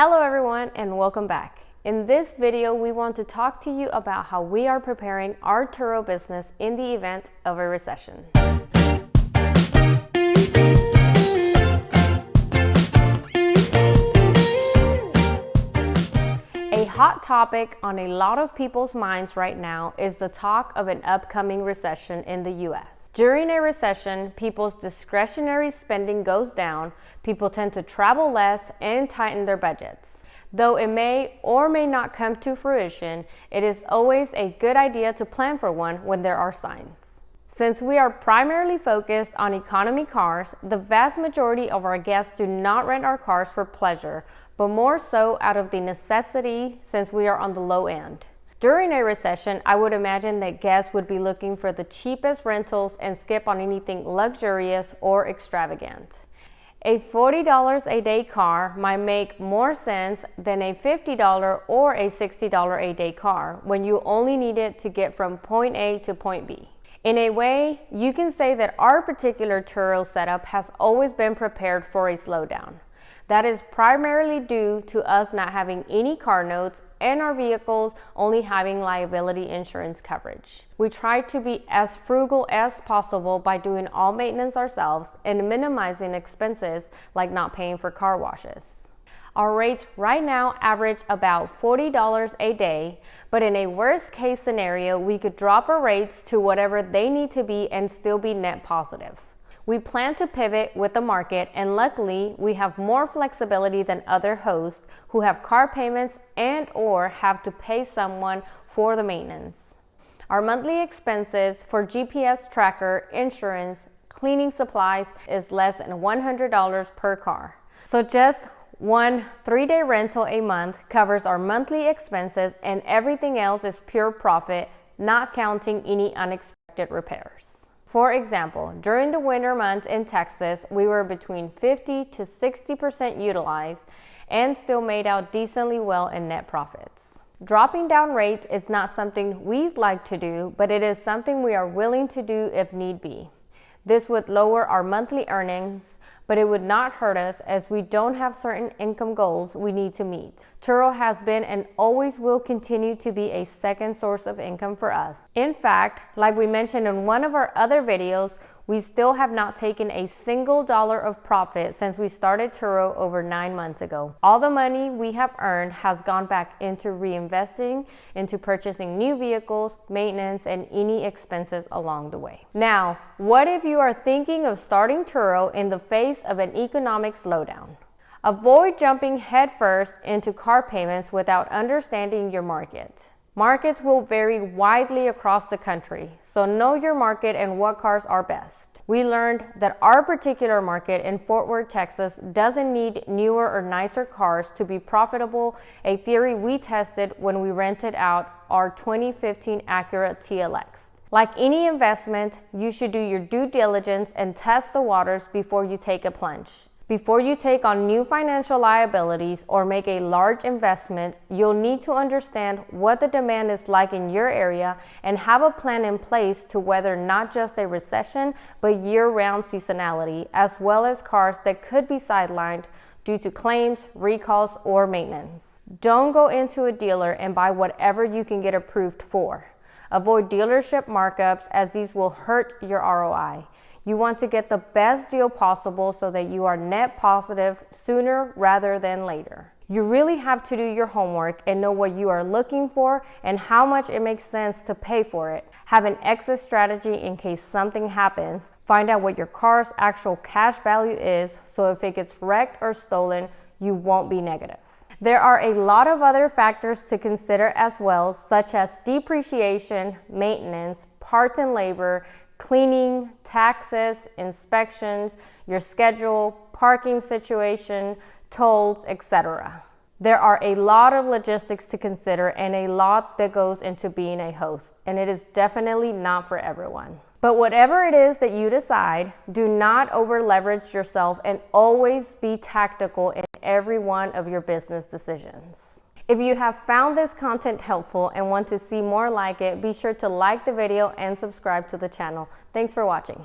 Hello everyone and welcome back. In this video, we want to talk to you about how we are preparing our Turo business in the event of a recession. A hot topic on a lot of people's minds right now is the talk of an upcoming recession in the US. During a recession, people's discretionary spending goes down, people tend to travel less and tighten their budgets. Though it may or may not come to fruition, it is always a good idea to plan for one when there are signs. Since we are primarily focused on economy cars, the vast majority of our guests do not rent our cars for pleasure, but more so out of the necessity since we are on the low end. During a recession, I would imagine that guests would be looking for the cheapest rentals and skip on anything luxurious or extravagant. A $40 a day car might make more sense than a $50 or a $60 a day car when you only need it to get from point A to point B. In a way, you can say that our particular Turo setup has always been prepared for a slowdown. That is primarily due to us not having any car notes and our vehicles only having liability insurance coverage. We try to be as frugal as possible by doing all maintenance ourselves and minimizing expenses like not paying for car washes. Our rates right now average about $40 a day, but in a worst case scenario, we could drop our rates to whatever they need to be and still be net positive. We plan to pivot with the market, and luckily, we have more flexibility than other hosts who have car payments and/or have to pay someone for the maintenance. Our monthly expenses for GPS tracker, insurance, cleaning supplies is less than $100 per car. So just one 3-day rental a month covers our monthly expenses, and everything else is pure profit, not counting any unexpected repairs. For example, during the winter months in Texas, we were between 50 to 60% utilized and still made out decently well in net profits. Dropping down rates is not something we'd like to do, but it is something we are willing to do if need be. This would lower our monthly earnings, but it would not hurt us as we don't have certain income goals we need to meet. Turo has been and always will continue to be a second source of income for us. In fact, like we mentioned in one of our other videos, we still have not taken a single dollar of profit since we started Turo over 9 months ago. All the money we have earned has gone back into reinvesting, into purchasing new vehicles, maintenance, and any expenses along the way. Now, what if you are thinking of starting Turo in the face of an economic slowdown? Avoid jumping headfirst into car payments without understanding your market. Markets will vary widely across the country, so know your market and what cars are best. We learned that our particular market in Fort Worth, Texas doesn't need newer or nicer cars to be profitable, a theory we tested when we rented out our 2015 Acura TLX. Like any investment, you should do your due diligence and test the waters before you take a plunge. Before you take on new financial liabilities or make a large investment, you'll need to understand what the demand is like in your area and have a plan in place to weather not just a recession, but year-round seasonality, as well as cars that could be sidelined due to claims, recalls, or maintenance. Don't go into a dealer and buy whatever you can get approved for. Avoid dealership markups as these will hurt your ROI. You want to get the best deal possible so that you are net positive sooner rather than later. You really have to do your homework and know what you are looking for and how much it makes sense to pay for it. Have an exit strategy in case something happens. Find out what your car's actual cash value is so if it gets wrecked or stolen, you won't be negative. There are a lot of other factors to consider as well, such as depreciation, maintenance, parts and labor, cleaning, taxes, inspections, your schedule, parking situation, tolls, etc. There are a lot of logistics to consider and a lot that goes into being a host, and it is definitely not for everyone. But whatever it is that you decide, do not over leverage yourself and always be tactical in every one of your business decisions. If you have found this content helpful and want to see more like it, be sure to like the video and subscribe to the channel. Thanks for watching.